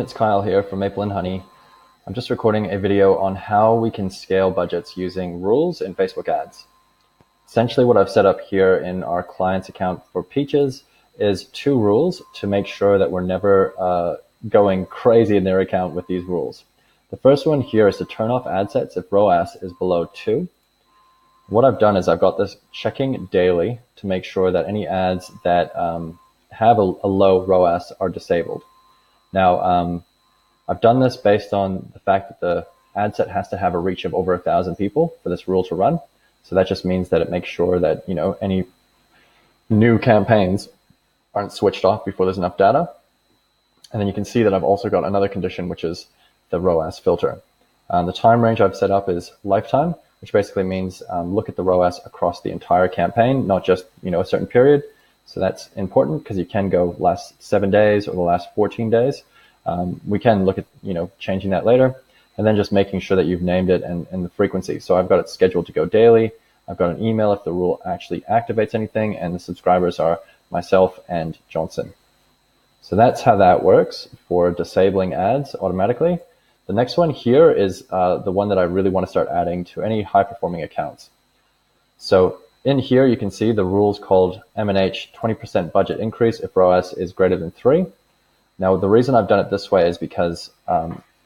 It's Kyle here from Maple and Honey. I'm just recording a video on how we can scale budgets using rules in Facebook ads. Essentially what I've set up here in our client's account for Peaches is 2 rules to make sure that we're never going crazy in their account with these rules. The first one here is to turn off ad sets if ROAS is below 2. What I've done is I've got this checking daily to make sure that any ads that have a low ROAS are disabled. Now, I've done this based on the fact that the ad set has to have a reach of over 1,000 people for this rule to run. So that just means that it makes sure that, any new campaigns aren't switched off before there's enough data. And then you can see that I've also got another condition, which is the ROAS filter. The time range I've set up is lifetime, which basically means look at the ROAS across the entire campaign, not just, a certain period. So that's important because you can go last 7 days or the last 14 days. We can look at, changing that later, and then just making sure that you've named it and the frequency. So I've got it scheduled to go daily. I've got an email if the rule actually activates anything, and the subscribers are myself and Johnson. So that's how that works for disabling ads automatically. The next one here is the one that I really want to start adding to any high-performing accounts. So in here, you can see the rules called M&H 20% budget increase if ROAS is greater than 3. Now, the reason I've done it this way is because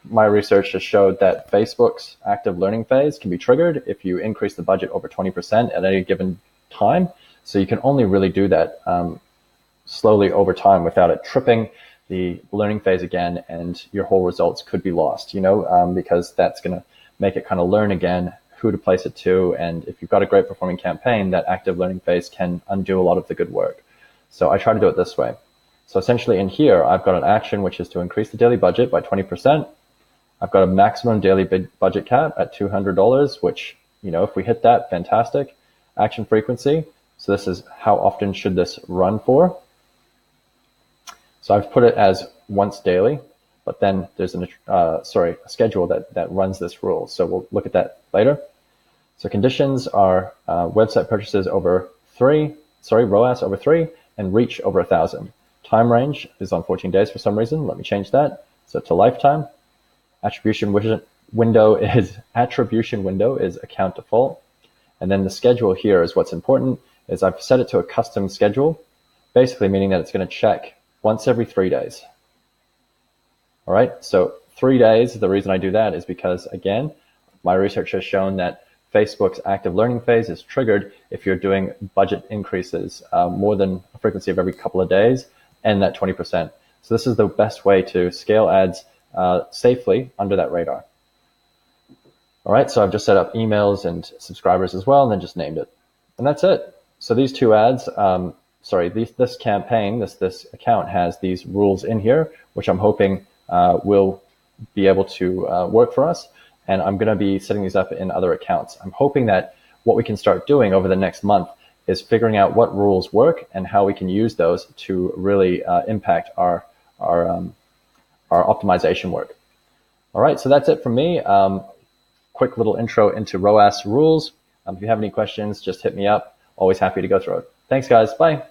my research has showed that Facebook's active learning phase can be triggered if you increase the budget over 20% at any given time. So you can only really do that slowly over time without it tripping the learning phase again, and your whole results could be lost, because that's going to make it kind of learn again who to place it to. And if you've got a great performing campaign, that active learning phase can undo a lot of the good work. So I try to do it this way. So essentially in here, I've got an action, which is to increase the daily budget by 20%. I've got a maximum daily budget cap at $200, which, if we hit that, fantastic. Action frequency. So this is how often should this run for. So I've put it as once daily, but then there's a schedule that runs this rule. So we'll look at that later. So conditions are website purchases over 3, ROAS over 3, and reach over 1,000. Time range is on 14 days for some reason. Let me change that. So to lifetime. Attribution window is account default. And then the schedule here is what's important, is I've set it to a custom schedule, basically meaning that it's going to check once every 3 days. All right, so 3 days, the reason I do that is because, again, my research has shown that Facebook's active learning phase is triggered if you're doing budget increases more than a frequency of every couple of days and that 20%. So this is the best way to scale ads safely under that radar. All right, so I've just set up emails and subscribers as well, and then just named it. And that's it. So these 2 ads, this campaign, this account has these rules in here, which I'm hoping will be able to work for us. And I'm going to be setting these up in other accounts. I'm hoping that what we can start doing over the next month is figuring out what rules work and how we can use those to really impact our optimization work. All right, so that's it from me. Quick little intro into ROAS rules. If you have any questions, just hit me up. Always happy to go through it. Thanks, guys. Bye.